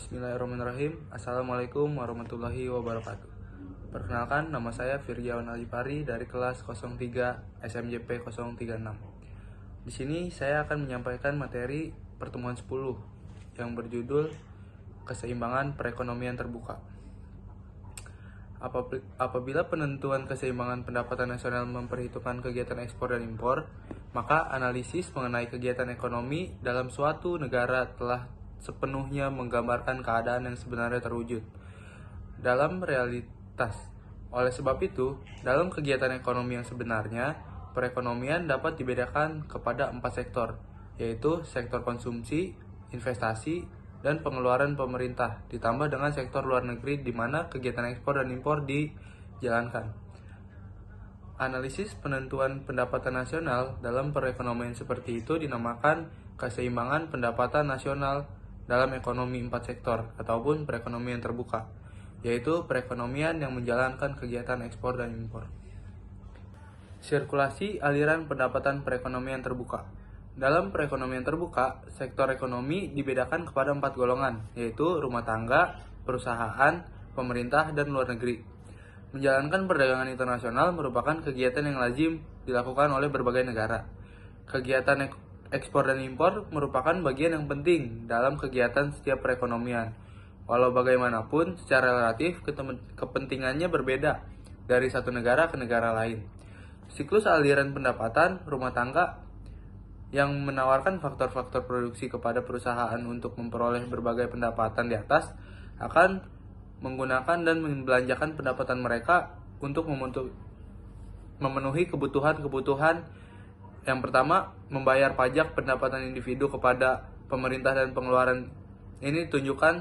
Bismillahirrahmanirrahim. Assalamualaikum warahmatullahi wabarakatuh. Perkenalkan, nama saya Firjawan Alipari dari kelas 03 SMJP 036. Di sini saya akan menyampaikan materi pertemuan 10 yang berjudul Keseimbangan Perekonomian Terbuka. Apabila penentuan keseimbangan pendapatan nasional memperhitungkan kegiatan ekspor dan impor, maka analisis mengenai kegiatan ekonomi dalam suatu negara telah sepenuhnya menggambarkan keadaan yang sebenarnya terwujud dalam realitas. Oleh sebab itu, dalam kegiatan ekonomi yang sebenarnya, perekonomian dapat dibedakan kepada 4 sektor, yaitu sektor konsumsi, investasi, dan pengeluaran pemerintah, ditambah dengan sektor luar negeri di mana kegiatan ekspor dan impor dijalankan. Analisis penentuan pendapatan nasional dalam perekonomian seperti itu dinamakan keseimbangan pendapatan nasional dalam ekonomi 4 sektor ataupun perekonomian terbuka, yaitu perekonomian yang menjalankan kegiatan ekspor dan impor. Sirkulasi aliran pendapatan perekonomian terbuka. Dalam perekonomian terbuka, sektor ekonomi dibedakan kepada 4 golongan, yaitu rumah tangga, perusahaan, pemerintah, dan luar negeri. Menjalankan perdagangan internasional merupakan kegiatan yang lazim dilakukan oleh berbagai negara. Kegiatan ekspor dan impor merupakan bagian yang penting dalam kegiatan setiap perekonomian. Walau bagaimanapun, secara relatif kepentingannya berbeda dari satu negara ke negara lain. Siklus aliran pendapatan rumah tangga yang menawarkan faktor-faktor produksi kepada perusahaan untuk memperoleh berbagai pendapatan di atas akan menggunakan dan membelanjakan pendapatan mereka untuk memenuhi kebutuhan-kebutuhan. Yang pertama, membayar pajak pendapatan individu kepada pemerintah dan pengeluaran ini ditunjukkan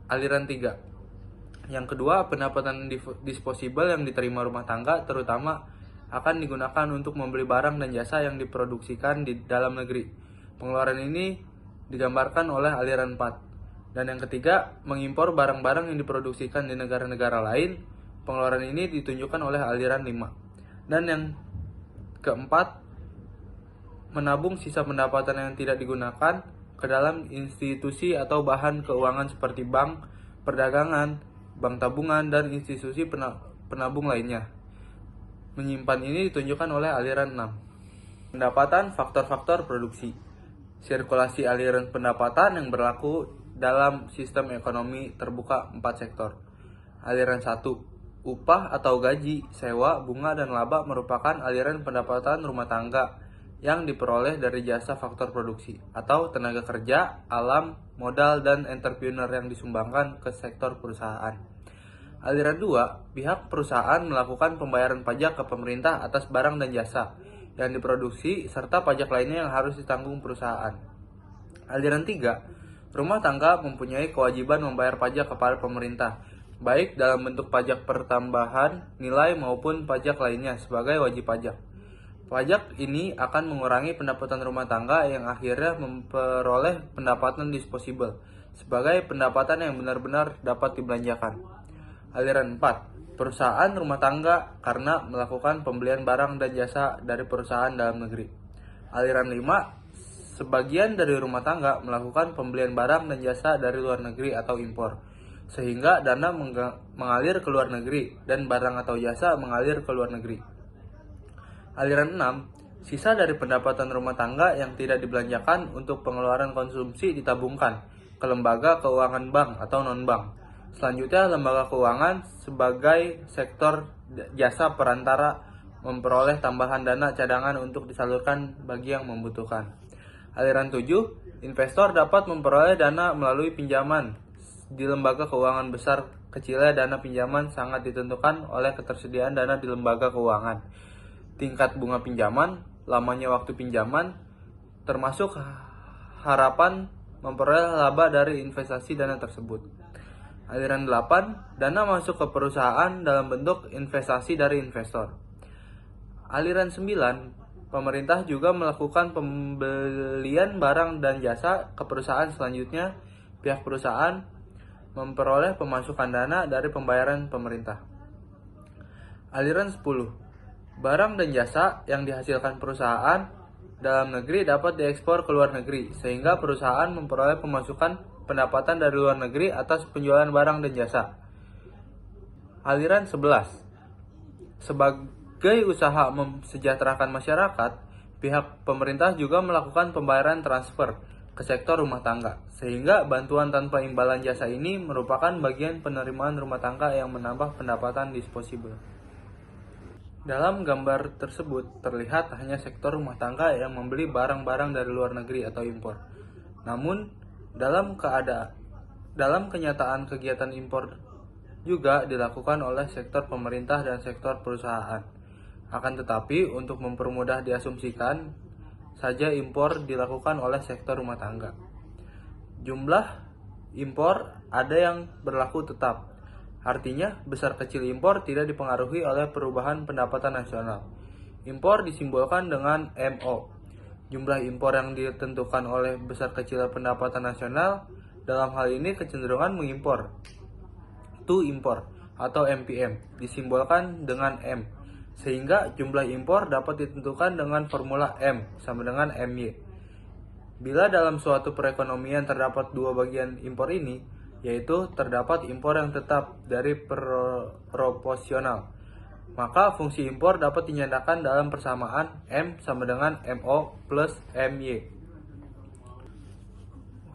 aliran 3. Yang kedua, pendapatan disposable yang diterima rumah tangga terutama akan digunakan untuk membeli barang dan jasa yang diproduksikan di dalam negeri. Pengeluaran ini digambarkan oleh aliran 4. Dan yang ketiga, mengimpor barang-barang yang diproduksikan di negara-negara lain. Pengeluaran ini ditunjukkan oleh aliran 5. Dan yang keempat, menabung sisa pendapatan yang tidak digunakan ke dalam institusi atau bahan keuangan seperti bank, perdagangan, bank tabungan, dan institusi penabung lainnya. Menyimpan ini ditunjukkan oleh aliran 6. Pendapatan faktor-faktor produksi. Sirkulasi aliran pendapatan yang berlaku dalam sistem ekonomi terbuka 4 sektor. Aliran 1. Upah atau gaji, sewa, bunga, dan laba merupakan aliran pendapatan rumah tangga yang diperoleh dari jasa faktor produksi atau tenaga kerja, alam, modal, dan entrepreneur yang disumbangkan ke sektor perusahaan. Aliran 2, pihak perusahaan melakukan pembayaran pajak ke pemerintah atas barang dan jasa yang diproduksi serta pajak lainnya yang harus ditanggung perusahaan. Aliran 3, rumah tangga mempunyai kewajiban membayar pajak kepada pemerintah, baik dalam bentuk pajak pertambahan nilai maupun pajak lainnya sebagai wajib pajak. Pajak ini akan mengurangi pendapatan rumah tangga yang akhirnya memperoleh pendapatan disposable sebagai pendapatan yang benar-benar dapat dibelanjakan. Aliran 4. Perusahaan rumah tangga karena melakukan pembelian barang dan jasa dari perusahaan dalam negeri. Aliran 5. Sebagian dari rumah tangga melakukan pembelian barang dan jasa dari luar negeri atau impor, sehingga dana mengalir ke luar negeri dan barang atau jasa mengalir ke luar negeri. Aliran 6. Sisa dari pendapatan rumah tangga yang tidak dibelanjakan untuk pengeluaran konsumsi ditabungkan ke lembaga keuangan bank atau non-bank. Selanjutnya, lembaga keuangan sebagai sektor jasa perantara memperoleh tambahan dana cadangan untuk disalurkan bagi yang membutuhkan. Aliran 7. Investor dapat memperoleh dana melalui pinjaman di lembaga keuangan besar. Kecilnya dana pinjaman sangat ditentukan oleh ketersediaan dana di lembaga keuangan, tingkat bunga pinjaman, lamanya waktu pinjaman, termasuk harapan memperoleh laba dari investasi dana tersebut. Aliran 8, dana masuk ke perusahaan dalam bentuk investasi dari investor. Aliran 9, pemerintah juga melakukan pembelian barang dan jasa ke perusahaan. Selanjutnya, pihak perusahaan memperoleh pemasukan dana dari pembayaran pemerintah. Aliran 10, barang dan jasa yang dihasilkan perusahaan dalam negeri dapat diekspor ke luar negeri, sehingga perusahaan memperoleh pemasukan pendapatan dari luar negeri atas penjualan barang dan jasa. Aliran 11. Sebagai usaha mesejahterakan masyarakat, pihak pemerintah juga melakukan pembayaran transfer ke sektor rumah tangga, sehingga bantuan tanpa imbalan jasa ini merupakan bagian penerimaan rumah tangga yang menambah pendapatan disposable. Dalam gambar tersebut terlihat hanya sektor rumah tangga yang membeli barang-barang dari luar negeri atau impor. Namun, dalam kenyataan kegiatan impor juga dilakukan oleh sektor pemerintah dan sektor perusahaan. Akan tetapi, untuk mempermudah diasumsikan saja impor dilakukan oleh sektor rumah tangga. Jumlah impor ada yang berlaku tetap. Artinya, besar kecil impor tidak dipengaruhi oleh perubahan pendapatan nasional. Impor disimbolkan dengan MO. Jumlah impor yang ditentukan oleh besar kecil pendapatan nasional, dalam hal ini kecenderungan mengimpor. To impor atau MPM disimbolkan dengan M, sehingga jumlah impor dapat ditentukan dengan formula M sama dengan MY. Bila dalam suatu perekonomian terdapat dua bagian impor ini, yaitu terdapat impor yang tetap dari proporsional, maka fungsi impor dapat dinyatakan dalam persamaan M sama dengan MO plus MY.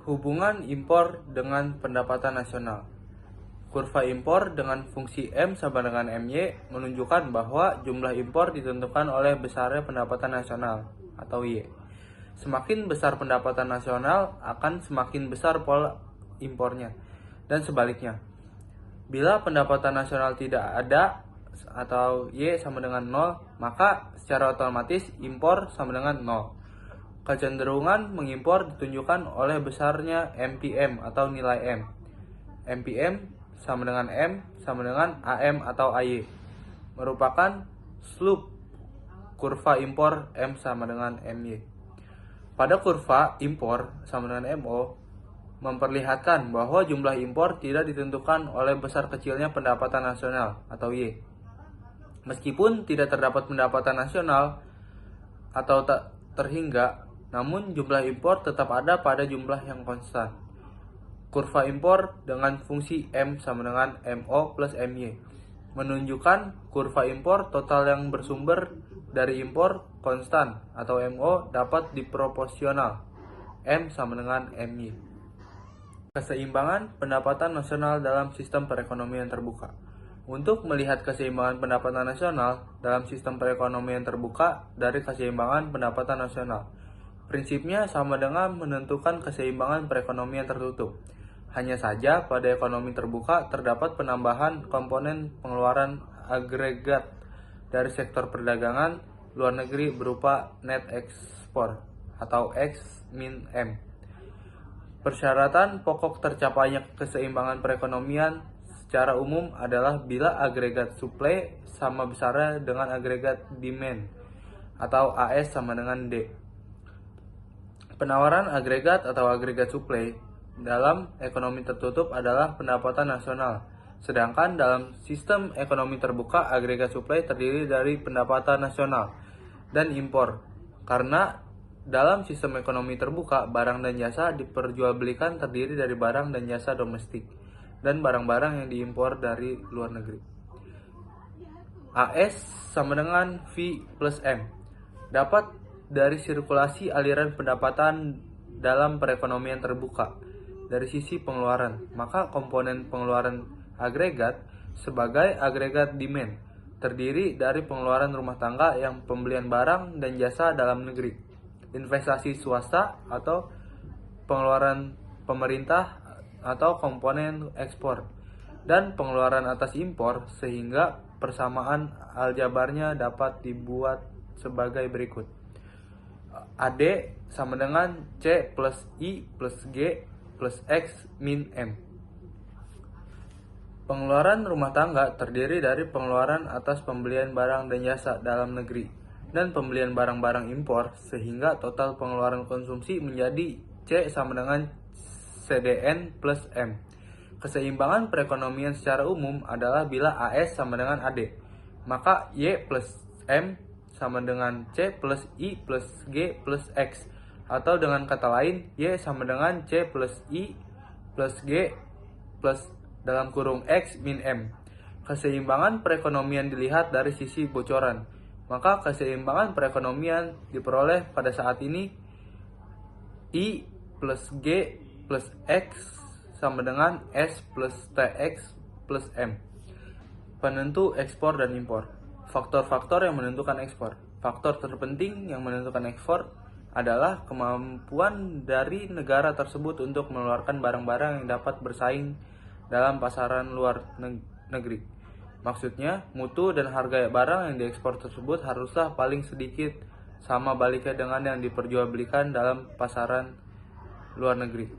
Hubungan impor dengan pendapatan nasional. Kurva impor dengan fungsi M sama dengan MY menunjukkan bahwa jumlah impor ditentukan oleh besarnya pendapatan nasional atau Y. Semakin besar pendapatan nasional akan semakin besar pola impornya, dan sebaliknya. Bila pendapatan nasional tidak ada atau Y sama dengan 0, maka secara otomatis impor sama dengan 0. Kecenderungan mengimpor ditunjukkan oleh besarnya MPM atau nilai M. MPM sama dengan M sama dengan AM atau AY, merupakan slope kurva impor M sama dengan MY. Pada kurva impor sama dengan MO memperlihatkan bahwa jumlah impor tidak ditentukan oleh besar kecilnya pendapatan nasional atau Y. Meskipun tidak terdapat pendapatan nasional atau tak terhingga, namun jumlah impor tetap ada pada jumlah yang konstan. Kurva impor dengan fungsi M sama dengan MO plus MY menunjukkan kurva impor total yang bersumber dari impor konstan atau MO dapat diproporsional M sama dengan MY. Keseimbangan pendapatan nasional dalam sistem perekonomian terbuka. Untuk melihat keseimbangan pendapatan nasional dalam sistem perekonomian terbuka dari keseimbangan pendapatan nasional, prinsipnya sama dengan menentukan keseimbangan perekonomian tertutup. Hanya saja pada ekonomi terbuka terdapat penambahan komponen pengeluaran agregat dari sektor perdagangan luar negeri berupa net ekspor atau X-M. Persyaratan pokok tercapainya keseimbangan perekonomian secara umum adalah bila agregat supply sama besarnya dengan agregat demand atau AS sama dengan D. Penawaran agregat atau agregat supply dalam ekonomi tertutup adalah pendapatan nasional, sedangkan dalam sistem ekonomi terbuka agregat supply terdiri dari pendapatan nasional dan impor. Karena dalam sistem ekonomi terbuka, barang dan jasa diperjualbelikan terdiri dari barang dan jasa domestik dan barang-barang yang diimpor dari luar negeri. AS sama dengan V plus M dapat dari sirkulasi aliran pendapatan dalam perekonomian terbuka. Dari sisi pengeluaran, maka komponen pengeluaran agregat sebagai agregat demand terdiri dari pengeluaran rumah tangga yang pembelian barang dan jasa dalam negeri, investasi swasta atau pengeluaran pemerintah atau komponen ekspor, dan pengeluaran atas impor, sehingga persamaan aljabarnya dapat dibuat sebagai berikut. AD sama dengan C plus I plus G plus X min M. Pengeluaran rumah tangga terdiri dari pengeluaran atas pembelian barang dan jasa dalam negeri dan pembelian barang-barang impor, sehingga total pengeluaran konsumsi menjadi C sama dengan CDN plus M. Keseimbangan perekonomian secara umum adalah bila AS sama dengan AD, maka Y plus M sama dengan C plus I plus G plus X. Atau dengan kata lain, Y sama dengan C plus I plus G plus dalam kurung X min M. Keseimbangan perekonomian dilihat dari sisi bocoran. Maka keseimbangan perekonomian diperoleh pada saat ini I plus G plus X sama dengan S plus TX plus M. Penentu ekspor dan impor. Faktor-faktor yang menentukan ekspor. Faktor terpenting yang menentukan ekspor adalah kemampuan dari negara tersebut untuk mengeluarkan barang-barang yang dapat bersaing dalam pasaran luar negeri. Maksudnya, mutu dan harga barang yang diekspor tersebut haruslah paling sedikit sama baliknya dengan yang diperjualbelikan dalam pasaran luar negeri.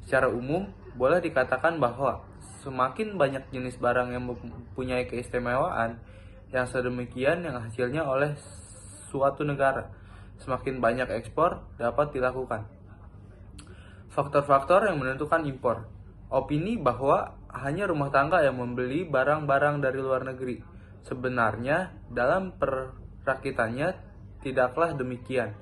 Secara umum, boleh dikatakan bahwa semakin banyak jenis barang yang mempunyai keistimewaan yang sedemikian yang hasilnya oleh suatu negara, semakin banyak ekspor dapat dilakukan. Faktor-faktor yang menentukan impor. Opini bahwa hanya rumah tangga yang membeli barang-barang dari luar negeri. Sebenarnya, dalam perakitannya tidaklah demikian.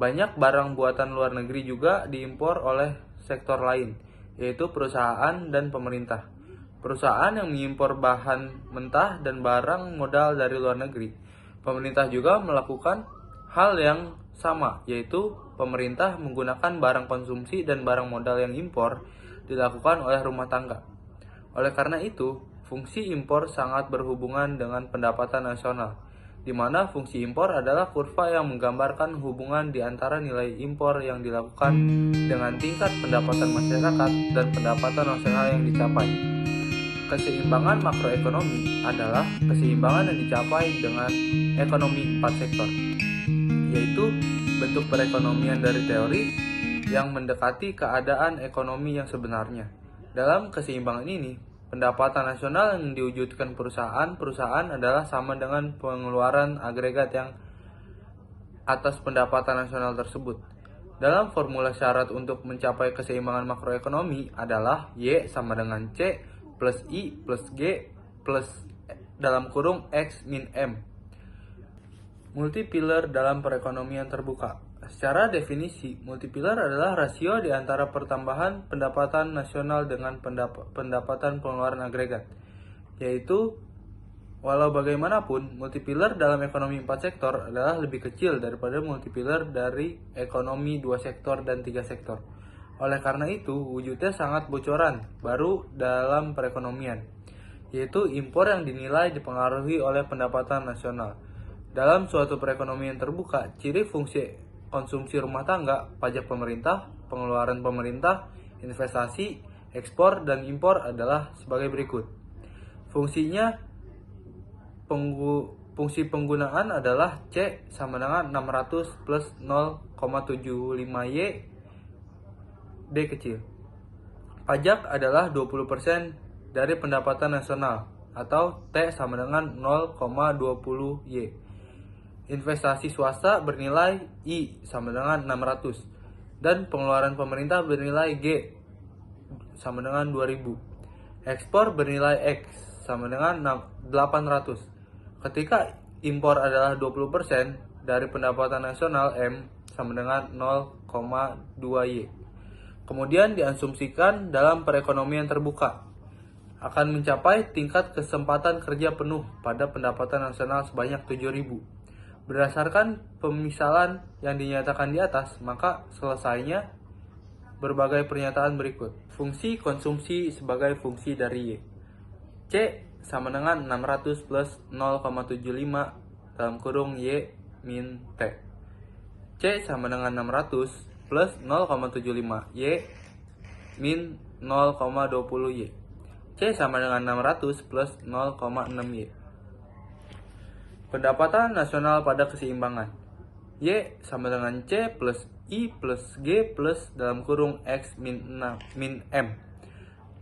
Banyak barang buatan luar negeri juga diimpor oleh sektor lain, yaitu perusahaan dan pemerintah. Perusahaan yang mengimpor bahan mentah dan barang modal dari luar negeri. Pemerintah juga melakukan hal yang sama, yaitu pemerintah menggunakan barang konsumsi dan barang modal yang impor dilakukan oleh rumah tangga. Oleh karena itu, fungsi impor sangat berhubungan dengan pendapatan nasional, di mana fungsi impor adalah kurva yang menggambarkan hubungan di antara nilai impor yang dilakukan dengan tingkat pendapatan masyarakat dan pendapatan nasional yang dicapai. Keseimbangan makroekonomi adalah keseimbangan yang dicapai dengan ekonomi 4 sektor, yaitu bentuk perekonomian dari teori yang mendekati keadaan ekonomi yang sebenarnya. Dalam keseimbangan ini, pendapatan nasional yang diwujudkan perusahaan adalah sama dengan pengeluaran agregat yang atas pendapatan nasional tersebut. Dalam formula syarat untuk mencapai keseimbangan makroekonomi adalah Y sama dengan C plus I plus G plus dalam kurung X min M. Multipilar dalam perekonomian terbuka. Secara definisi, multipilar adalah rasio di antara pertambahan pendapatan nasional dengan pendapatan pengeluaran agregat, yaitu walau bagaimanapun, multipilar dalam ekonomi 4 sektor adalah lebih kecil daripada multipilar dari ekonomi 2 sektor dan 3 sektor. Oleh karena itu, wujudnya sangat bocoran baru dalam perekonomian, yaitu impor yang dinilai dipengaruhi oleh pendapatan nasional. Dalam suatu perekonomian terbuka, ciri fungsi konsumsi rumah tangga, pajak pemerintah, pengeluaran pemerintah, investasi, ekspor, dan impor adalah sebagai berikut. Fungsi penggunaan adalah C sama dengan 600 plus 0,75 Y D kecil. Pajak adalah 20% dari pendapatan nasional atau T sama dengan 0,20 Y. Investasi swasta bernilai I sama dengan 600 dan pengeluaran pemerintah bernilai G sama dengan 2000. Ekspor bernilai X sama dengan 800. Ketika impor adalah 20% dari pendapatan nasional M sama dengan 0,2 Y. Kemudian diasumsikan dalam perekonomian terbuka akan mencapai tingkat kesempatan kerja penuh pada pendapatan nasional sebanyak 7.000. Berdasarkan pemisalan yang dinyatakan di atas, maka selesainya berbagai pernyataan berikut. Fungsi konsumsi sebagai fungsi dari Y. C sama dengan 600 plus 0,75 dalam kurung Y min T. C sama dengan 600 plus 0,75 Y min 0,20 Y. C sama dengan 600 plus 0,6 Y. Pendapatan nasional pada keseimbangan. Y sama dengan C plus I plus G plus dalam kurung X min M.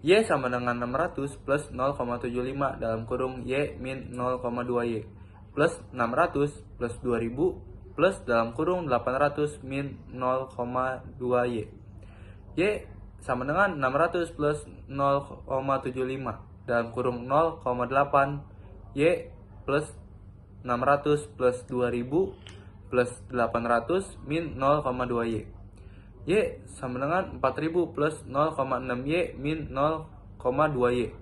Y sama dengan 600 plus 0,75 dalam kurung Y min 0,2 Y. Plus 600 plus 2000 plus dalam kurung 800 min 0,2 Y. Y sama dengan 600 plus 0,75 dalam kurung 0,8 Y plus 600 plus 2000 plus 800 min 0,2 Y. Y sama dengan 4000 plus 0,6Y min 0,2Y.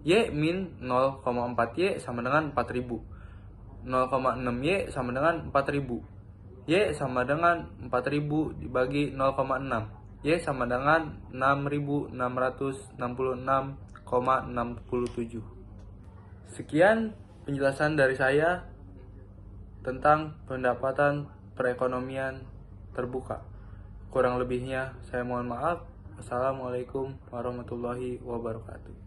Y min 0,4Y sama dengan 4000. 0,6Y sama dengan 4000. Y sama dengan 4000 dibagi 0,6. Y sama dengan 6666,67. Sekian penjelasan dari saya tentang pendapatan perekonomian terbuka. Kurang lebihnya saya mohon maaf. Assalamualaikum warahmatullahi wabarakatuh.